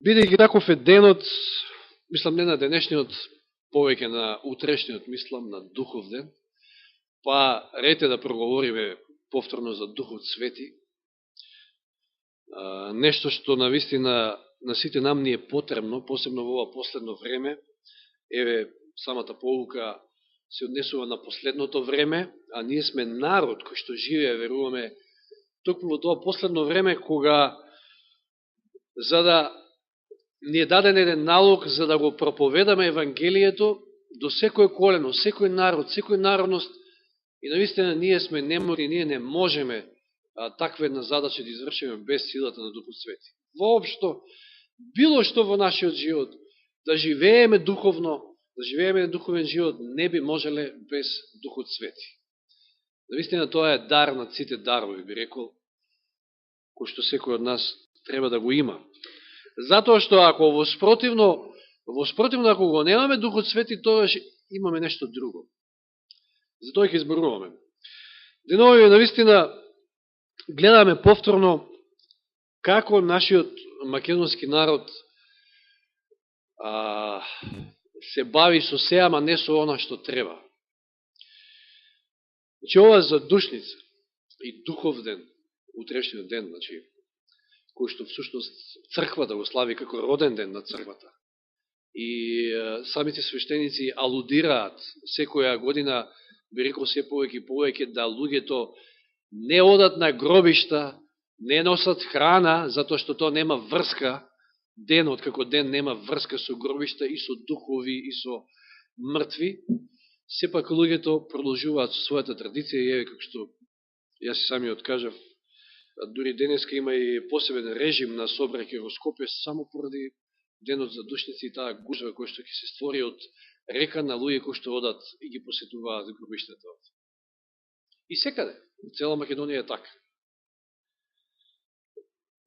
Бидејќи таков е денот, мислам не на денешниот, повеќе на утрешниот, мислам на Духов ден, па рете да проговориме повторно за Духот Свети. Нешто што навистина на сите нам ни е потребно, посебно во ова последно време. Еве, самата поука се однесува на последното време, а ние сме народ кој што живее, веруваме, токму во тоа последно време, кога за да ни е даден еден налог за да го проповедаме Евангелието до секој колено, секој народ, секој народност, и навистина ние сме немори, ние не можеме таква една задача да извршиме без силата на Духот Свети. Воопшто, било што во нашиот живот, да живееме духовно, да живееме духовен живот, не би можеле без Духот Свети. Навистина тоа е дар над сите дарови, би рекол, кој што секој од нас треба да го има. Затоа што ако воспротивно ако го немаме Духот Свети, тоа имаме нешто друго. Затоа ќе изборуваме. Денови, навистина, гледаме повторно како нашиот македонски народ се бави со се, ама не со она што треба. Значи, ова за душница и духов ден, утрешниот ден, значи, кој што всушност црквата го слави како роден ден на црквата. И самите свештеници алудираат секоја година, би рекол се повеќе и повеќе, да луѓето не одат на гробишта, не носат храна, затоа што тоа нема врска, денот како ден нема врска со гробишта и со духови и со мртви. Сепак луѓето продолжуваат со својата традиција и еве како што јас и самиот кажав, дури денеска има и посебен режим на собраќај во Скопје само поради денот за душници и таа гужва која што ќе се створи од река на луѓе кои што одат и ги посетуваат гробиштата. И секаде, цела Македонија е така.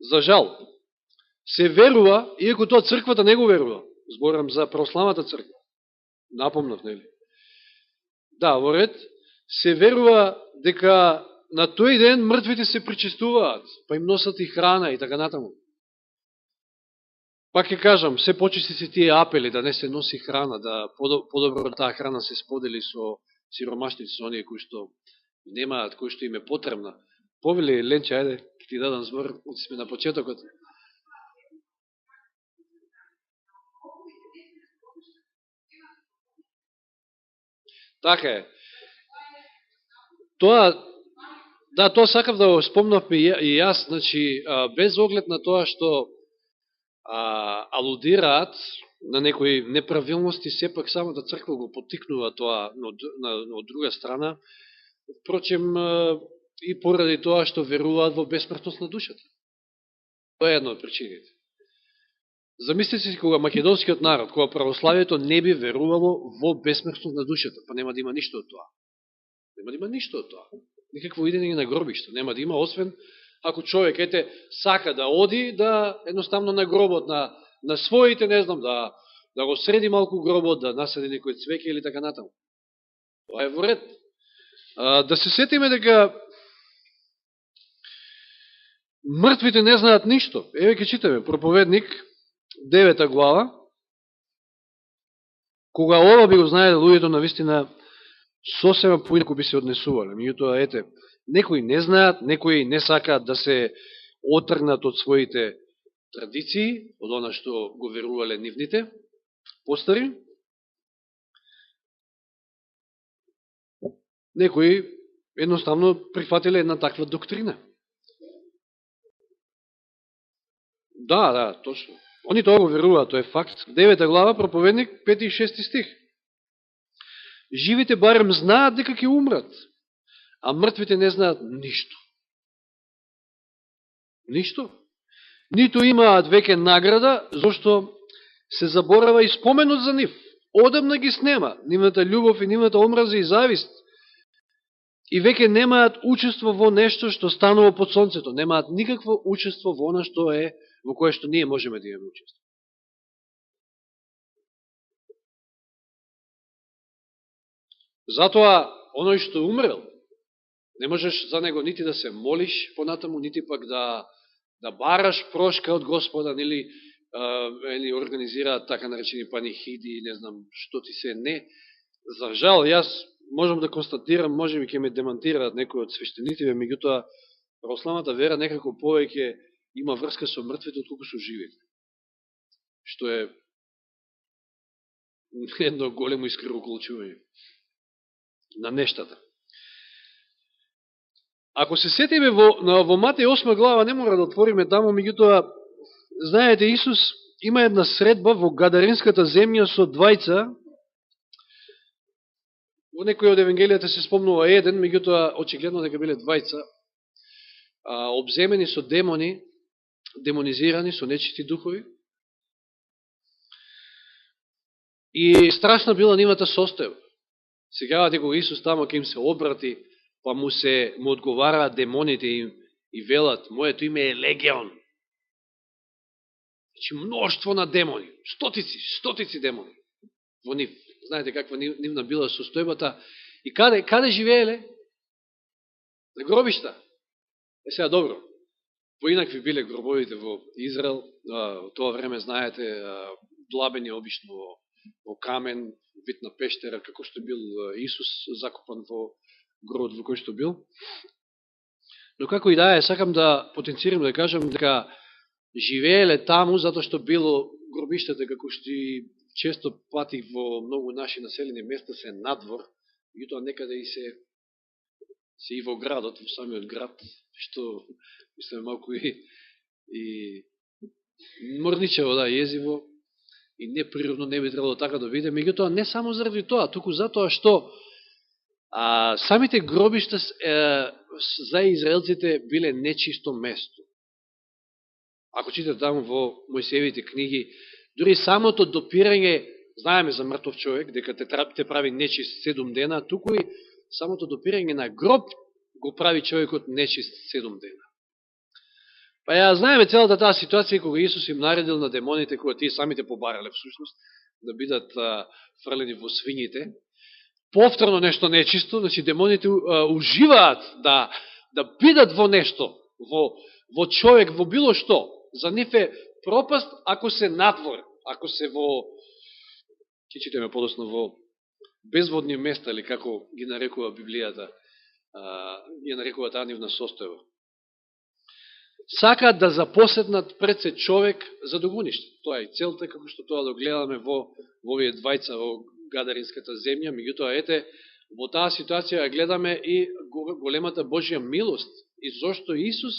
За жал, се верува, иако тоа црквата не го верува, зборам за православната црква, напомнав, нели? Да, во ред, се верува дека на тој ден мртвите се причестуваат, па им носат и храна и така натаму. Пак ќе кажам, се почисти се тие апели да не се носи храна, да подобро таа храна се сподели со сиромашници, со оние кои што немаат, кои што им е потребна. Повели, Ленче, ајде, ќе ти дадам збор, сме на почетокот. Така е. Тоа сакав да го спомнавме и јас, значи, без оглед на тоа што алудираат на некои неправилности, сепак самата црква го поттикнува тоа од друга страна, впрочем, и поради тоа што веруваат во бесмртност на душата. Тоа е една од причините. Замислите си кога македонскиот народ, кога православието не би верувало во бесмртност на душата, па нема да има ништо од тоа. Нема да има ништо од тоа. Никакво идење на гробишто. Нема да има, освен ако човек, сака да оди, да едноставно на гробот, на своите, не знам, да го среди малку гробот, да насади некој цвеќе или така натаму. Тоа е во ред. Да се сетиме дека мртвите не знаат ништо. Еве ќе читаме, проповедник, 9 глава, кога ова би го знаеле луѓето навистина, сосема поинаку би се однесувале. Меѓутоа, некои не знаат, некои не сакаат да се отргнат од своите традиции, од она што го верувале нивните постари. Некои едноставно прифатиле една таква доктрина. Да, точно. Они тоа го веруваат, тоа е факт. 9 глава, проповедник, 5 и 6 стих. Живите барем знаат дека ќе умрат, а мртвите не знаат ништо. Ништо. Ниту имаат веќе награда, зашто се заборава и споменот за нив. Одамна ги снема нивната љубов и нивната омраза и завист. И веќе немаат учество во нешто што станува под сонцето. Немаат никакво учество во она што е во кое што ние можеме да имаме учество. Затоа, оној што умрел, не можеш за него нити да се молиш понатаму, нити пак да бараш прошка од Господа, или или организираат така наречени панихиди, не знам што ти се, не. За жал, јас можам да констатирам, може би ќе ме демантираат некои од свештениците, меѓутоа православната вера некако повеќе има врска со мртвите отколку со живите. Што е едно големо искривоколчување на нештата. Ако се сетиме во Матеј 8 глава, не мора да отвориме тамо, меѓутоа, знаете, Исус има една средба во Гадаринската земја со двајца. Во некој од Евангелијата се спомнува еден, меѓутоа очигледно дека биле двајца, обземени со демони, демонизирани со нечисти духови. И страшна била нивната состојба. Сегавате кога Исус тамо ќе им се обрати, па му одговараат демоните и велат, моето име е Легион. Значи мноштво на демони, стотици демони во нив. Знаете каква нивна била состојбата. И каде живееле? На гробишта. Сега добро, поинакви биле гробовите во Израел, во тоа време, знаете, длабени обично во камен, вид на пештера, како што бил Исус закопан во гробот во кој што бил. Но како и да е, сакам да потенцирам да кажам дека живееле таму затоа што било гробиштата, како што и често пати во многу наши населени места се надвор, меѓутоа некаде и се и во градот, во самиот град, што мислам малку и морничево, да, језиво и неприродно, не би требало така да биде, меѓутоа не само заради тоа, туку затоа што самите гробишта за израелците биле нечисто место. Ако читате таму во Мојсеевите книги, дури самото допирање, знаеме за мртов човек, дека те прави нечист 7 дена, туку и самото допирање на гроб го прави човекот нечист 7 дена. Па ја знаеме целата таа ситуација кога Исус им наредил на демоните, кога тие самите побарале всушност, да бидат фрлени во свињите. Повторно нешто нечисто, значи демоните уживаат да бидат во нешто, во човек, во било што. За нив е пропаст ако се надвор, ако се ќе читаме подосно во безводни места, или како ги нарекува Библијата, ги нарекува таа нивна состојба. Сакаат да запоседнат пред се човек за да го уништат. Тоа е целта, како што тоа да гледаме во овие двајца во Гадаринската земја, меѓутоа ете, во таа ситуација гледаме и големата Божја милост, и зошто Исус,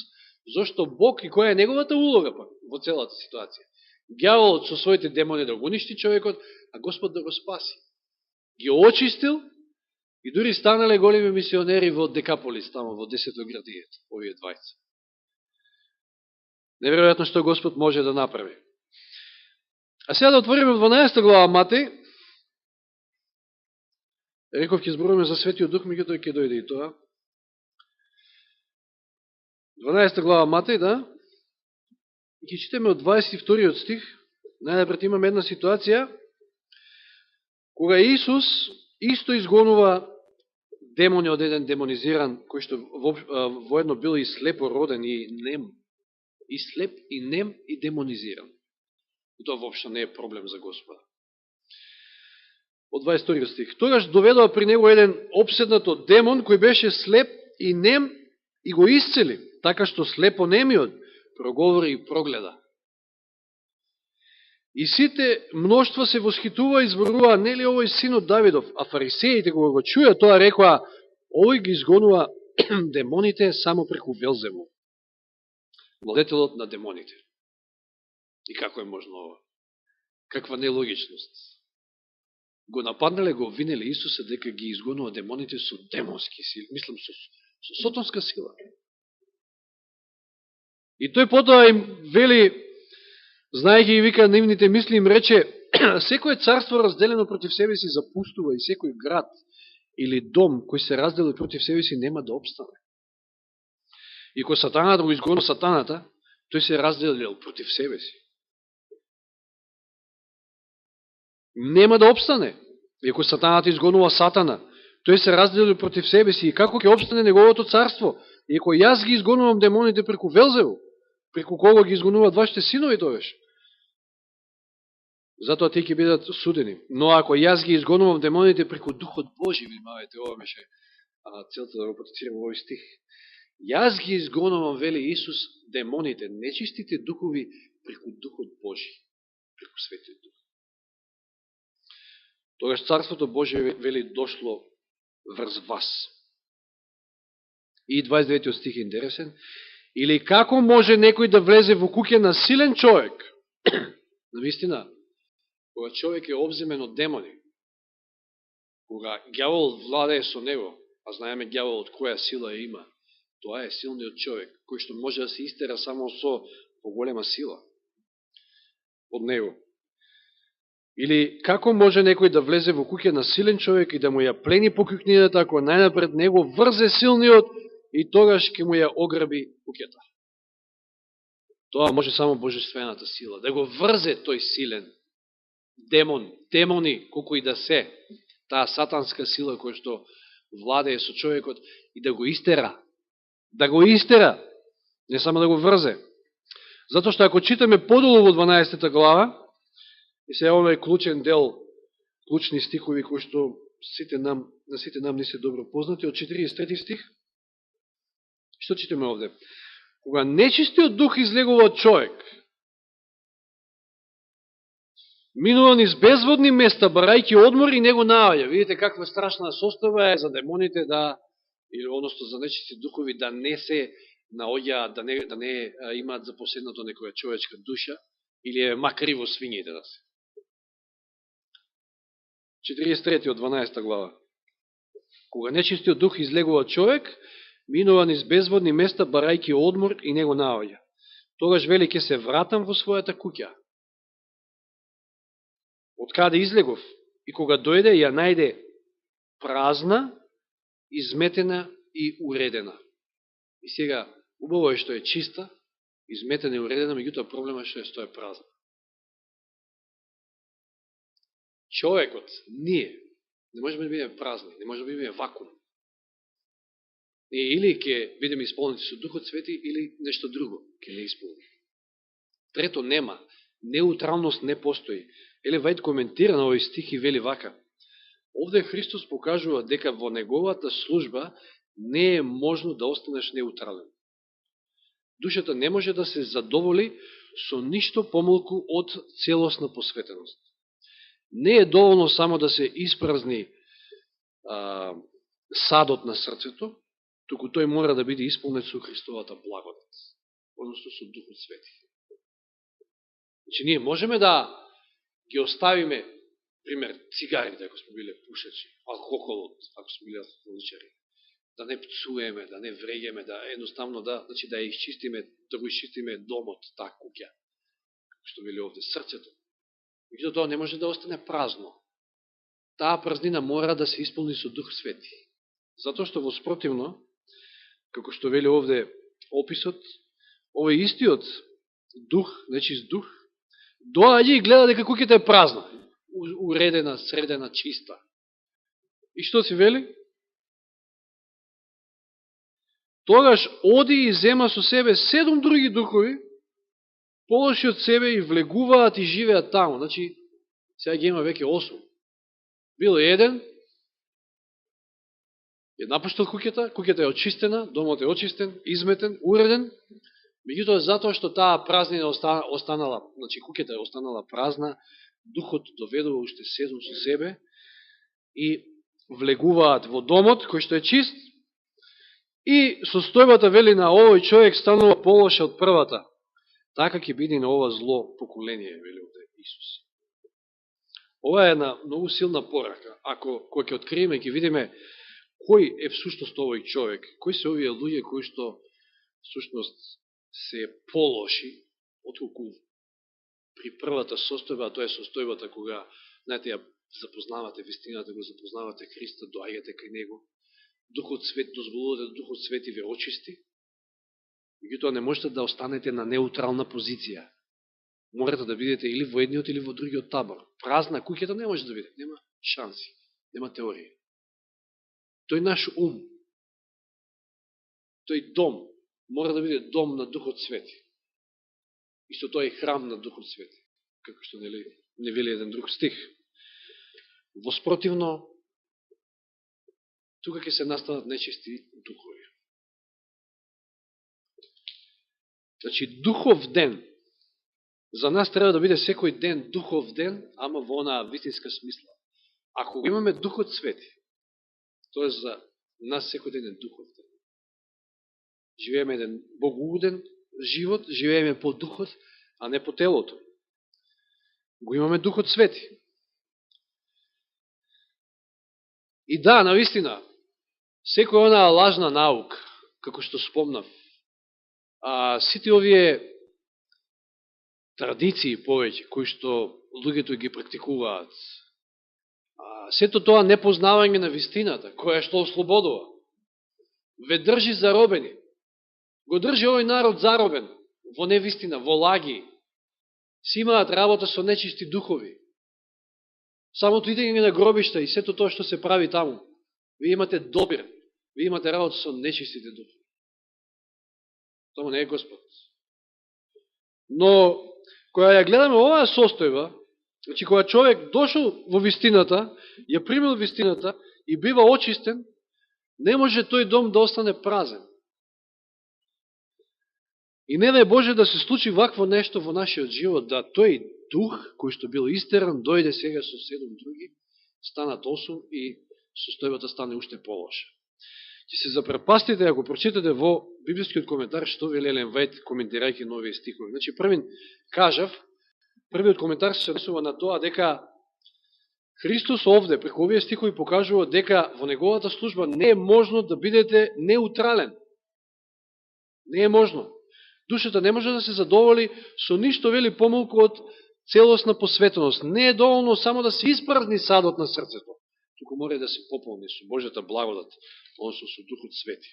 зошто Бог и која е неговата улога пак во целата ситуација. Ѓаволот со своите демони да го уништи човекот, а Господ да го спаси. Ги очистил и дури станале големи мисионери во Декаполис, тамо во 10-то градијето, овие двајца. Неверојатно што Господ може да направи. А сега да отвориме 12 глава Матеј. Реков ќе зборуваме за Светиот Дух, меѓутоа ќе дојде и тоа. 12 глава Матеј, да. И ќе читаме од 22 стих. Најнапред имаме една ситуација кога Исус исто изгонува демони од еден демонизиран, кој што воедно бил и слепо роден и нем. И слеп, и нем, и демонизиран. И тоа воопшто не е проблем за Господа. Од 22 стих. Тогаш доведува при него еден обседнат од демон, кој беше слеп и нем, и го исцели, така што слепо немиот проговори и прогледа. И сите мноштва се восхитува и зборува, нели овој синот Давидов? А фарисеите, кога го чуја тоа, рекоа, овој ги изгонува демоните само преку Велзевул, владетелот на демоните. И како е можно ова? Каква нелогичност? Го нападнале, го обвинеле Исуса дека ги изгонува демоните со демонски сили, мислам со сотонска сила. И тој потоа им вели, знаејќи и вика нивните мисли, им рече, секој царство разделено против себе си запустува и секој град или дом кој се раздели против себе си нема да обстане. И кој сатаната го изгонува сатаната, тој се разделил против себе си. Нема да обстане. И кој сатаната изгонува сатана, тој се разделил против себе си. И како ќе обстане неговото царство? И кој јас ги изгонувам демоните преку Велзевул, преку кого ги изгонуваат вашите синови, тоа беше. Затоа тие ќе бидат судени. Но ако јас ги изгонувам демоните преку Духот Божи, внимавајте, ова беше целта да го потицирам овој стих. Јас ги изгонувам, вели Исус, демоните, нечистите духови преку Духот Божи, преку Светиот Дух. Тогаш Царството Божие, вели, дошло врз вас. И 29 стих е интересен. Или како може некој да влезе во куќе на силен човек? Навистина, кога човек е обземен од демони, кога ѓавол владее со него, а знаеме ѓавол од која сила ја има, тоа е силниот човек, кој што може да се истера само со поголема сила од него. Или како може некој да влезе во куќе на силен човек и да му ја плени покјукнината, ако најнапред него врзе силниот и тогаш ќе му ја ограби куќата? Тоа може само божествената сила, да го врзе тој силен демон, демони, колку и да се, таа сатанска сила која што владее со човекот и да го истера. Да го истера, не само да го врзе. Затоа што ако читаме подолу во 12 глава, и се овој клучен дел, клучни стихови кои што на сите нам не се добро познати, од 43 стих, што читаме овде? Кога нечистиот дух излегува од човек, минува низ безводни места, барајќи одмор и него наоѓа. Видите каква страшна состава е за демоните да, или односто за нечисти духови да не се наоѓа, да не имаат запоседнато некоја човечка душа, или макар и во свињите да се. 43 од 12 глава. Кога нечистиот дух излегува од човек, минува низ безводни места, барајќи одмор и него наоѓа. Тогаш вели ќе се вратам во својата куќа. Од каде излегов? И кога дојде, ја најде празна, изметена и уредена. И сега, убаво е што е чиста, изметена и уредена, меѓутоа проблема што е што е празна. Човекот, ние, не можеме да бидеме празни, не можеме да бидеме вакуум. Ние или ќе бидеме исполнети со Духот Свети, или нешто друго ќе не исполни. Трето нема. Неутралност не постои. Еле Вајд коментира на овој стих и вели вака. Овде Христос покажува дека во неговата служба не е можно да останеш неутрален. Душата не може да се задоволи со ништо помалку од целосна посветеност. Не е доволно само да се испразни садот на срцето, туку тој мора да биде исполнет со Христовата благодат, одnosno со Духот Свети. Значи, ние можеме да ги оставиме, пример, цигарите, ако сме биле пушачи, алкохолот, ако сме биле алкохоличари, да не пцуеме, да не вреѓеме, да едноставно да го изчистиме домот, таа куќа, како што вели овде, срцето. Меѓутоа тоа не може да остане празно. Таа празнина мора да се исполни со Дух Свети. Затоа што во спротивно, како што вели овде описот, овој истиот дух, нечист дух, доаѓа и гледа дека куќата е празна, уредена, средена, чиста. И што си вели? Тогаш оди и зема со себе 7 други духови, полоши од себе и влегуваат и живеат таму. Значи, сега ги има веќе 8. Бил еден, е напуштил куќата е очистена, домот е очистен, изметен, уреден, меѓутоа затоа што таа празнина останала, значи куќата е останала празна, духот доведува уште 7 со себе и влегуваат во домот кој што е чист и состојбата вели на овој човек станува полоша од првата. Така ќе биде на ова зло поколение, вели овде Исус. Ова е една многу силна порака. Ако кој ќе откриеме, ќе видиме кој е всушност овој човек, кои се овие луѓе кои што всушност се полоши, отколку при првата состојба, а тоа е состојбата кога, знаете, ја запознавате вистината, го запознавате Христа, доаѓате кај Него, Духот Свет, дозволувате да Духот Свети ве очисти, меѓутоа не можете да останете на неутрална позиција. Морате да бидете или во едниот или во другиот табор. Празна куќата не може да биде, нема шанси, нема теорија. Тој наш ум, тој дом, мора да биде дом на Духот Свети. И со тој храм на Духот Свети. Како што нели не вели еден друг стих. Воспротивно, тука ќе се настанат нечисти духови. Значи, духов ден. За нас треба да биде секој ден духов ден, ама во онаа вистинска смисла. Ако имаме Духот Свети, тоа за нас секој ден е духов ден. Живееме еден богоуден живот, живееме по духот, а не по телото. Го имаме Духот Свети. И да, навистина, секој онаа лажна наука, како што спомнав, сите овие традиции повеќе, кои што луѓето ги практикуваат, сето тоа непознавање на вистината, која што ослободува, ве држи заробени. Го држи овој народ заробен, во невистина, во лаги. Си имаат работа со нечисти духови. Самото идење на гробишта и сето тоа што се прави таму. Вие имате добир, вие имате работа со нечистите духови. Тоа не е Господ. Но, кога ја гледаме оваа состојба, значи кога човек дошол во вистината, ја примил вистината и бива очистен, не може тој дом да остане празен. И не дај Боже да се случи вакво нешто во нашиот живот, да тој дух, кој што бил истеран, дојде сега со 7 други, станат 8 и состојбата стане уште полоша. Ќе се запрепастите ако прочитате во библискиот коментар што вели Елен Вајт коментирајќи на овие стихови. Значи првиот коментар се однесува на тоа дека Христос овде преку овие стихови покажува дека во неговата служба не е можно да бидете неутрален. Не е можно. Душата не може да се задоволи со ништо вели помалку од целосна посветеност. Не е доволно само да се испразни садот на срцето, туку мора да се пополни со Божјата благодат, односно со Духот Свети.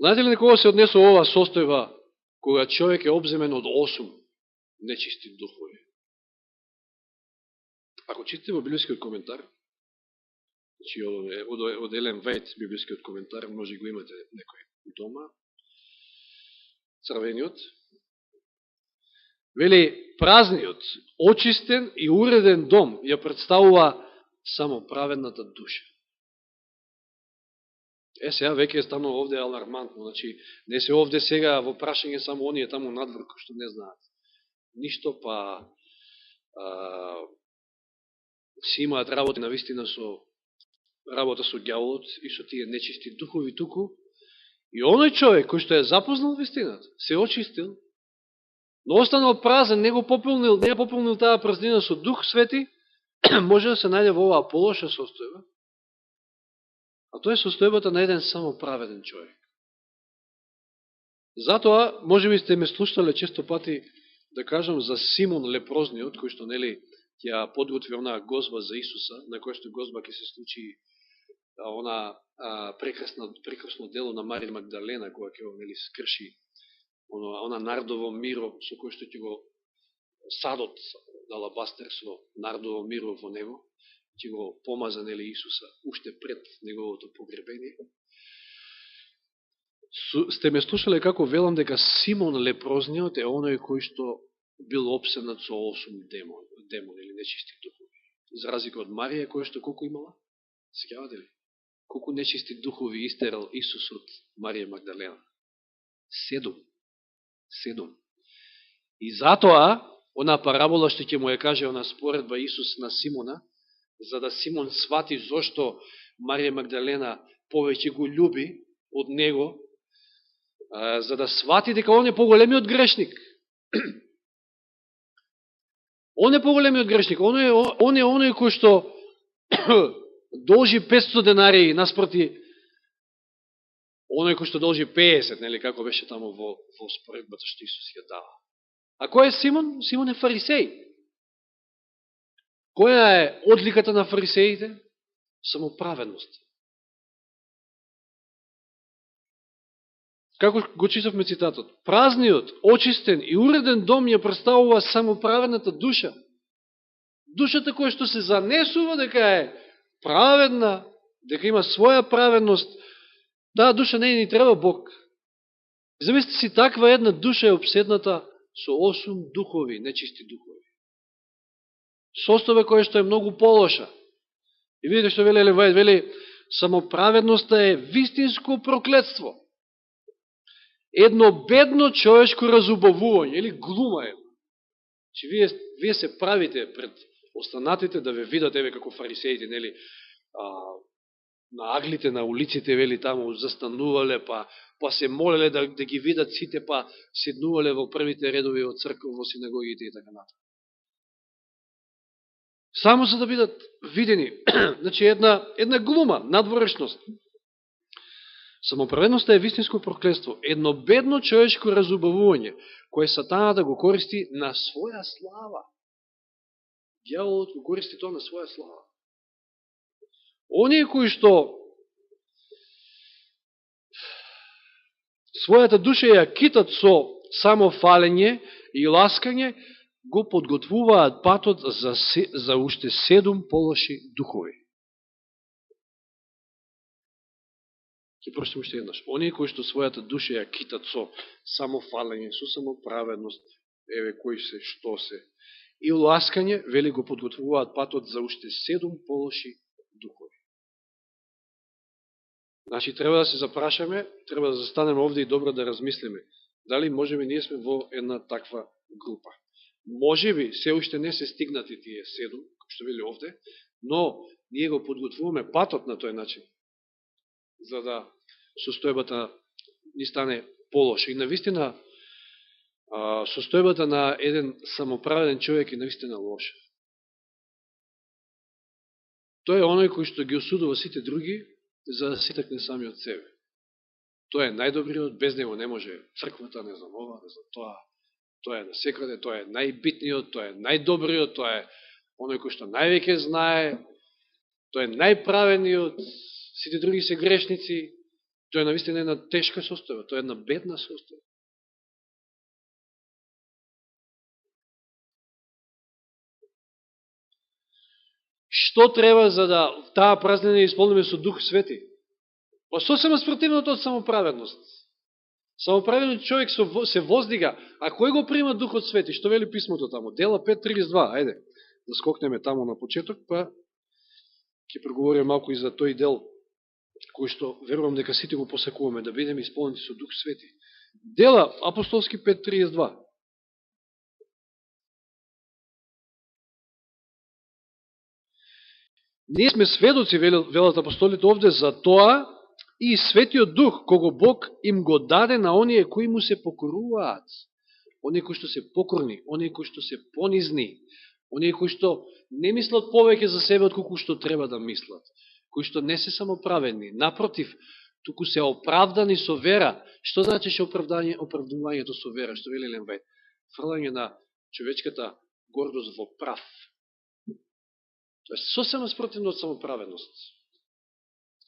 Знаете ли на кого се однесува ова состојба кога човек е обземен од 8 нечисти духови? Ако читате во библискиот коментар, значи од Елен Вајт библискиот коментар, може го имате некој дома, црвениот, вели празниот, очистен и уреден дом ја представува само праведната душа. Сега веќе е станува овде алармантно, значи не се овде сега во прашање само оние таму надвор кои што не знаат ништо, па си имаат работа на вистина со работа со ѓаволот и со тие нечисти духови туку. И оној човек кој што е запознал вистината, се очистил, но останал празен, не е пополнил таа празнина со Дух Свети, може да се најде во оваа полоша состојба. А тоа е состојбата на еден само праведен човек. Затоа, може би сте ме слушале често пати да кажам за Симон Лепрозниот, кој што нели ќе подготви онаа гозба за Исуса, на која што гозба ќе се случи она прекрасно дело на Марија Магдалена, која ќе нели скрши она нардово миро со кој што ќе го садот на алабастер со нардово миро во него, ќе го помаза нели Исуса уште пред неговото погребение. Сте ме слушале како велам дека Симон Лепрозниот е оној кој што бил обседнат со 8 демон или нечисти духови. За разлика од Марија, која што колку имала? Сеќавате ли? Колку нечисти духови истерал Исус од Марија Магдалена? 7. И затоа, она парабола што ќе му ја каже, она споредба Исус на Симона, за да Симон свати зошто Марија Магдалена повеќе го љуби од него, за да свати дека он е поголемиот грешник. Он е поголемиот грешник. Он е оној кој што должи 500 денари наспроти оној кој што должи 50, нели, како беше таму во споредбата што Исус ја дава. А кој е Симон? Симон е фарисеј. Која е одликата на фарисеите? Самоправедност. Како го читавме цитатот? Празниот, очистен и уреден дом ја представува самоправедната душа. Душата која што се занесува дека е праведна, дека има своја праведност, таа душа не ни треба Бог. Замислите си, таква една душа е обседната со 8 духови, нечисти духови. Состојба која што е многу полоша. И видите што вели Елен Вајд, вели, самоправедноста е вистинско проклетство. Едно бедно човечко разубавување, или глума е. Че вие се правите пред останатите да ве видат, еве како фарисеите, нели, на аглите, на улиците, вели, таму застанувале, па се молеле да ги видат сите, па седнувале во првите редови од црква, во синагогите и така натаму. Само за да бидат видени. Значи, една глума, надворешност. Самоправедноста е вистинско проклетство. Едно бедно човечко разубавување, кое сатаната го користи на своја слава. Дјаволот го користи тоа на своја слава. Оние кои што својата душа ја китат со самофалење и ласкање, го подготвуваат патот за уште 7 полоши духови. Ке прочитам уште еднаш. Оние кои што својата душа ја китат со самофалење, со самоправедност, еве кои се, што се, и ласкање, вели, го подготвуваат патот за уште 7 полоши духови. Значи, треба да се запрашаме, треба да застанеме овде и добро да размислиме. Дали можеме, ние сме во една таква група. Може би, се уште не се стигнати тие 7, како што вели овде, но ние го подготвуваме патот на тој начин, за да состојбата ни стане полоша. И навистина, состојбата на еден самоправеден човек е навистина лоша. Тој е оној кој што ги осудува сите други, за да се такне сами од себе. Тој е најдобриот, без него не може црквата, не знам ова, не знам тоа. Тој е на секаде, тој е најбитниот, тој е најдобриот, тој е оној кој што највеќе знае, тој е најправениот, сите други се грешници. Тој е навистина една тешка состојба, тој е една бедна состојба. Што треба за да таа празнина исполниме со Дух Свети? Па сосема спротивното од самоправедност. Самоправедниот човек се воздига, а кој го прима Духот Свети? Што вели писмото таму? Дела 5.32, ајде, да скокнеме таму на почеток, па ќе проговориме малку и за тој дел, кој што верувам дека сите го посакуваме, да бидеме исполнети со Дух Свети. Дела апостолски 5.32. Ние сме сведоци, велат апостолите овде, за тоа и Светиот Дух, кого Бог им го даде на оние кои му се покоруваат. Оние кои што се покорни, оние кои што се понизни, оние кои што не мислат повеќе за себе од колку што треба да мислат, кои што не се самоправедни, напротив, туку се оправдани со вера. Што значеше оправдувањето со вера? Што вели Елен Вајд? Фрлање на човечката гордост во прав. Тоа е сосема спротивно од самоправедност.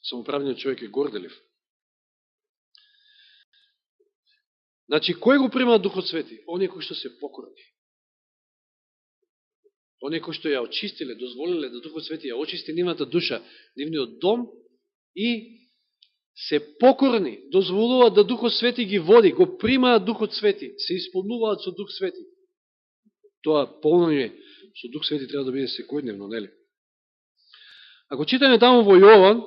Самоправедниот човек е горделив. Значи, кој го прима Духот Свети? Оние кои што се покорни. Оние кои што ја очистиле, дозволиле да Духот Свети ја очисти нивната душа, нивниот дом, и се покорни, дозволуваат да Духот Свети ги води, го примаат Духот Свети, се исполнуваат со Дух Свети. Тоа полнење со Дух Свети треба да биде секојдневно, нели? Ако читаме таму во Јован,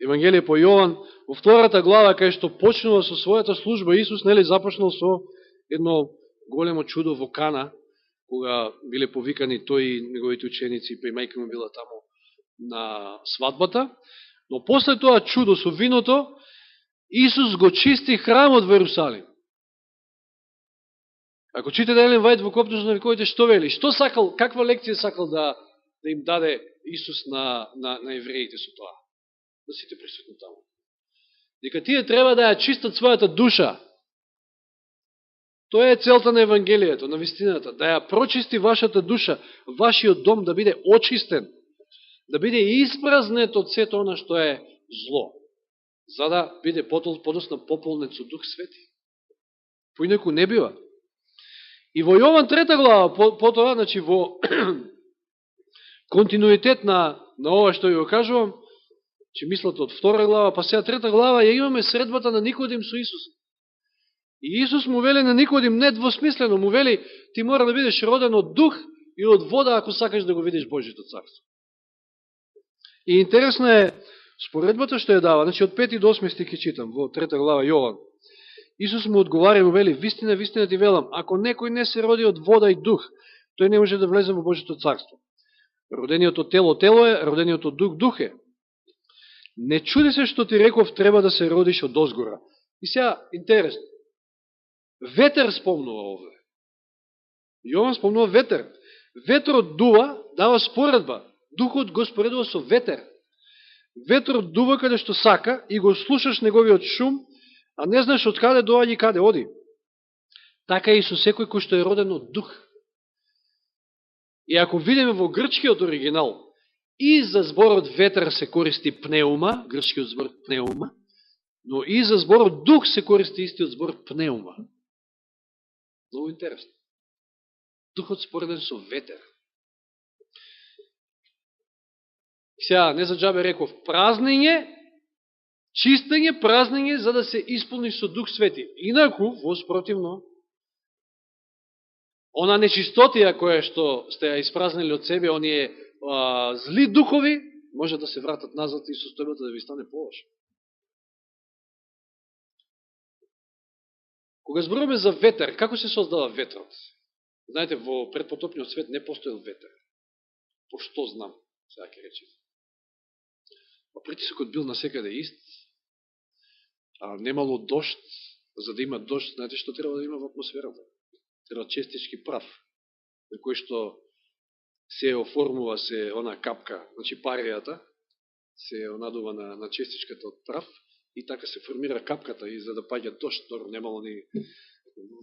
Евангелие по Јован, во 2 глава, кај што почнува со својата служба, Исус, нели, започнал со едно големо чудо во Кана, кога биле повикани тој и неговите ученици, па и мајка му била таму на свадбата. Но после тоа чудо со виното, Исус го чисти храмот во Ерусалим. Ако читате Елен Вајд во Коптус на вековите, што вели? Што сакал, каква лекција сакал да им даде Исус на евреите со тоа? Да сите присутни таму. Дека тие треба да ја чистат својата душа. Тоа е целта на Евангелието, на вистината. Да ја прочисти вашата душа, вашиот дом да биде очистен, да биде испразнет од сето она што е зло, за да биде подосна пополнет со Дух Свети. Поинаку не бива. И во Јован 3 глава, потоа, значи во континуитет на ова што ја кажувам, че мислат од 2 глава, па сега 3 глава, ја имаме средбата на Никодим со Исус. И Исус му вели на Никодим недвосмислено, му вели, ти мора да бидеш роден од дух и од вода, ако сакаш да го видиш Божјето царство. И интересна е споредбата што ја дава, значи од 5 до 8 стих читам, во 3 глава Јован. Исус му одговаря и му вели, вистина, вистина ти велам, ако некој не се роди од вода и дух, тој не може да влезе во Божјето царство. Родениот од тело, тело е, родениот од дух, дух е. Не чуди се што ти реков, треба да се родиш од озгора. И сега, интересно, ветер спомнува овде. Јован спомнува ветер. Ветрот дува, дава споредба. Духот го споредува со ветер. Ветрот дува каде што сака и го слушаш неговиот шум, а не знаеш од каде доаѓа и каде оди. Така и со секој кој што е роден од дух. И ако видиме во грчкиот оригинал, и за зборот ветер се користи пнеума, грчкиот збор пнеума, но и за зборот дух се користи истиот збор пнеума. Много интересно. Духот спореден со ветер. Сега, не за джабе реков, празнење, чистење, празнење, за да се исполниш со Дух Свети. Инаку, воспротивно, она нечистотија која што сте ја испразнили од себе, оние зли духови, може да се вратат назад и состојбата да ви стане полоша. Кога зборуваме за ветер, како се создава ветрот? Знаете, во предпотопниот свет не постоел ветер. По што знам, сега ќе речем. Притисокот бил насекаде ист, немало дожд. За да има дожд, знаете што треба да има во атмосферата? Треба честички прав, на кој што се оформува се она капка, значи паријата, се надува на честичката од прав, и така се формира капката, и за да паѓа дожд, немало ни,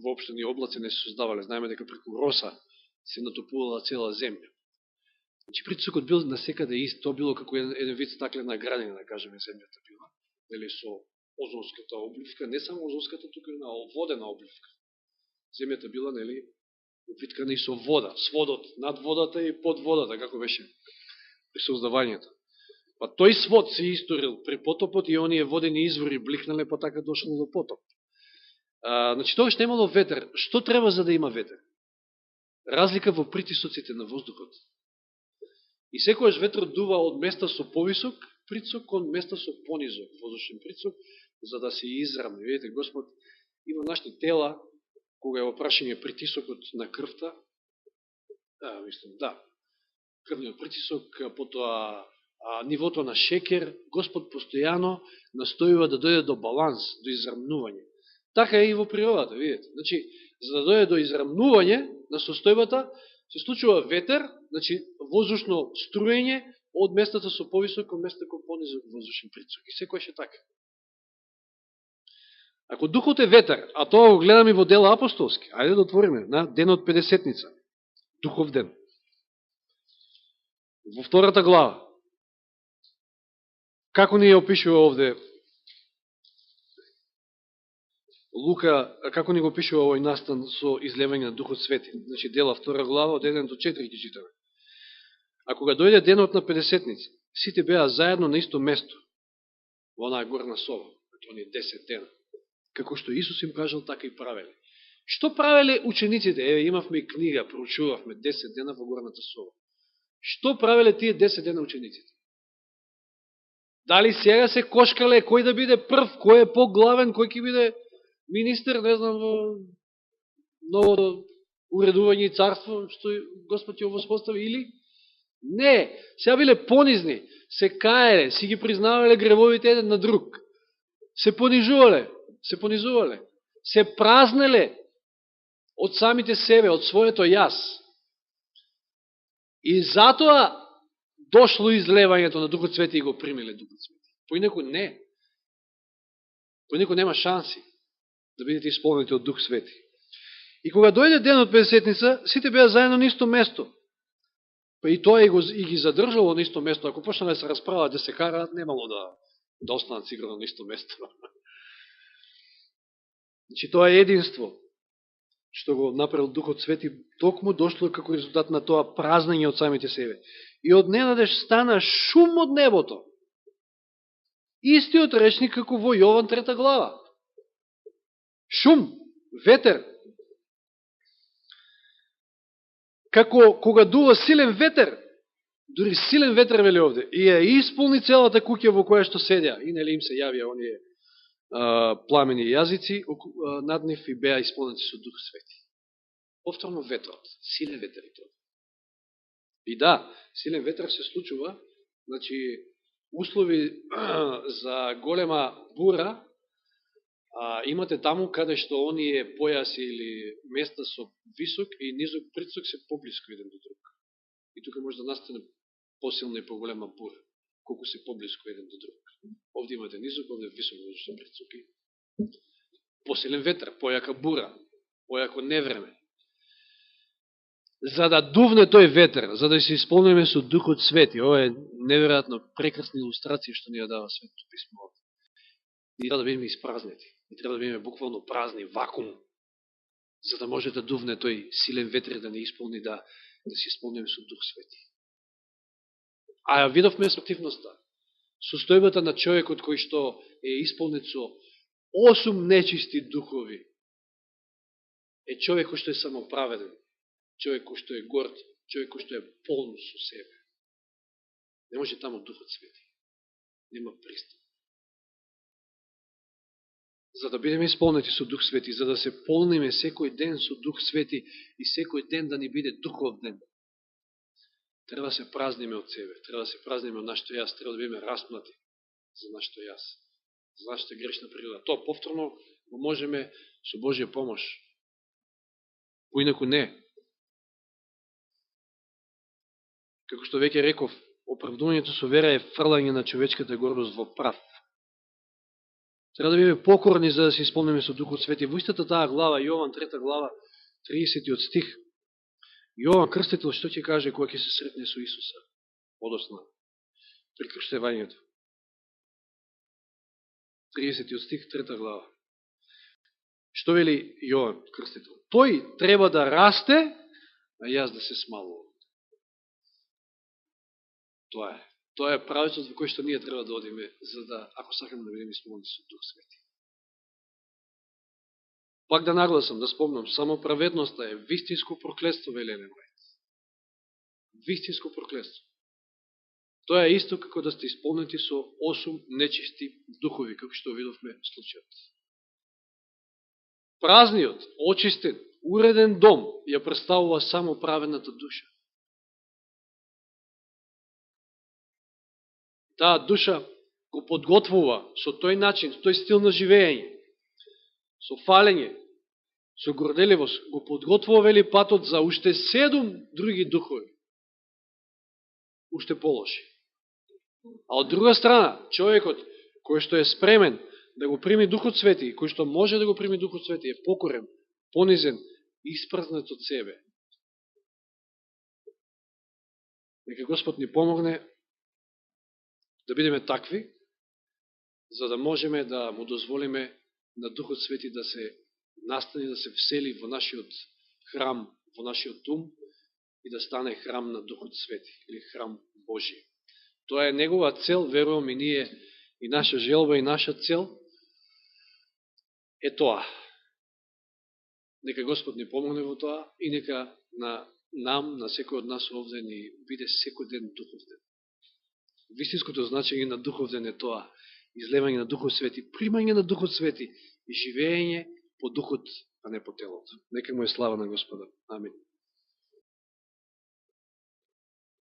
воопшто ни облаци не се создавале. Знаеме дека преку роса се натопувала цела земја. Значи притисокот бил насекаде ист, то било како еден вид стаклена гранина, да кажеме, земјата била. Нели, со озонската обливка, не само озонската, тука и на водена обливка. Земјата била, нели, обвиткана и со вода, сводот над водата и под водата, како беше при создавањето. Па тој свод се историл при потопот и оние водени извори бликнале, па така дошло до потоп. Значи, тогаш немало ветер. Што треба за да има ветер? Разлика во притисоците на воздухот. И секојаш ветрот дува од места со повисок притисок кон места со понизок воздушен притисок, за да се изравни. Видите, Господ има нашите тела, кога е опрашање притисокот на крвта, крвниот притисок, потоа нивото на шекер, Господ постојано настојува да дојде до баланс, до израмнување. Така е и во природата, видите. Значи, за да дојде до израмнување на состојбата, се случува ветер, значи воздушно струење од местата со повисок кон местата кон понизок воздушен притисок. И секој е така. Ако духот е ветер, а тоа го гледаме во дела апостолски, ајде да отвориме на денот Педесетница, духов ден. Во 2 глава. Како ни ја опишува овде Лука, како ни го опишува овој настан со излевање на Духот Свети. Значи, дела 2 глава, од 1 до 4 ги читаме. А кога дојде денот на Педесетница, сите беа заедно на исто место, во онаа горна соба, оние 10 дена. Како што Исус им кажал, така и правеле. Што правеле учениците? Еве, имавме и книга, проучувавме 10 дена во горната соба. Што правеле тие 10 дена учениците? Дали сега се кошкале кој да биде прв, кој е поглавен, кој ќе биде министер, не знам, во новото уредување и царство, што Господ ќе воспостави, или? Не, сега биле понизни, се каеле, си ги признавале гревовите еден на друг, се понижувале, се празнеле од самите себе, од своето јас. И затоа дошло излевањето на Духот Свети и го примиле Духот Свети. Поинаку не. Поинаку нема шанси да бидете исполнети од Дух Свети. И кога дојде денот Педесетница, сите беа заедно на исто место. Па и тоа и ги задржало на исто место. Ако почнале да се расправаат, да се караат, немало да останат сигурно на исто место. Значи, тоа е единство, што го направил Духот Свети, токму дошло како резултат на тоа празнење од самите себе. И од ненадеж стана шум од небото. Истиот речник како во Јован 3 глава. Шум. ветер. Како кога дува силен ветер, дури силен ветер вели овде, и ја исполни целата куќа во која што седја. И нели им се јавија оние пламени јазици над нив и беа исполнети со Дух Свети. Повторно ветрот, силен ветер и тоа. И да, силен ветер се случува, значи услови за голема бура имате таму каде што оние појаси или места со висок и низок притисок се поблиско еден до друг. И тука може да настане посилна и поголема бура, колку се поблиско еден до друг. Овде имате низок, овде висок воздушен притисок и посилен ветер, појака бура, појако невреме. За да дувне тој ветер, за да се исполниме со Духот Свети. Ова е неверојатно прекрасна илустрација што ни ја дава Светото писмо. Ни треба да бидеме испразнети. Ни треба да бидеме буквално празни, вакуум, за да може да дувне тој силен ветер да не исполни, да се исполниме со Дух Свети. А ја видовме спротивноста. Состојбата на човекот кој што е исполнет со 8 нечисти духови е човек кој што е самоправеден, човек кој што е горд, човек кој што е полн со себе. Не може таму Духот Свети. Нема пристап. За да бидеме исполнети со Дух Свети, за да се полниме секој ден со Дух Свети и секој ден да ни биде духов ден, треба да се празниме од себе, треба да се празниме од нашето јас, треба да бидеме распнати за нашето јас, за нашата грешна природа. Тоа повторно го можеме со Божја помош. Поинаку не. Како што веќе реков, оправдувањето со вера е фрлање на човечката гордост во прав. Треба да бидеме покорни за да се исполниме со Духот Свети. Во истата таа глава, Јован 3 глава, 30 стих, Јован Крстител што ќе каже кога ќе се сретне со Исуса? Одосна, при крштевањето. 30 стих, 3 глава. Што вели Јован Крстител? Тој треба да расте, а јас да се смалувам. Тоа е. Тоа е правецот во кој што ние треба да одиме, за да, ако сакаме да бидеме исполнени со Дух Свети. Пак да нагласам, да спомнам, само праведноста е вистинско проклетство, вели Елен Вајт. Вистинско проклетство. Тоа е исто како да сте исполнети со 8 нечисти духови, како што видовме случајот. Празниот, очистен, уреден дом ја представува само праведната душа. Таа душа го подготвува со тој начин, со тој стил на живење, со фалење, со горделивост, го подготвува вели патот за уште 7 други духови. Уште полоши. А од друга страна, човекот кој што е спремен да го прими Духот Свети, кој што може да го прими Духот Свети, е покорен, понизен, испразнет од себе. Нека Господ ни помогне да бидеме такви, за да можеме да му дозволиме на Духот Свети да се настани, да се всели во нашиот храм, во нашиот ум и да стане храм на Духот Свети, или храм Божи. Тоа е негова цел, верувам и ние, и наша желба, и наша цел е тоа. Нека Господ ни помогне во тоа и нека на нам, на секој од нас овде ни биде секој ден Духов ден. Вистинското значење на Духов ден е тоа, излевање на Духот Свети, примање на Духот Свети и живење по Духот, а не по телото. Нека му е слава на Господа. Амин.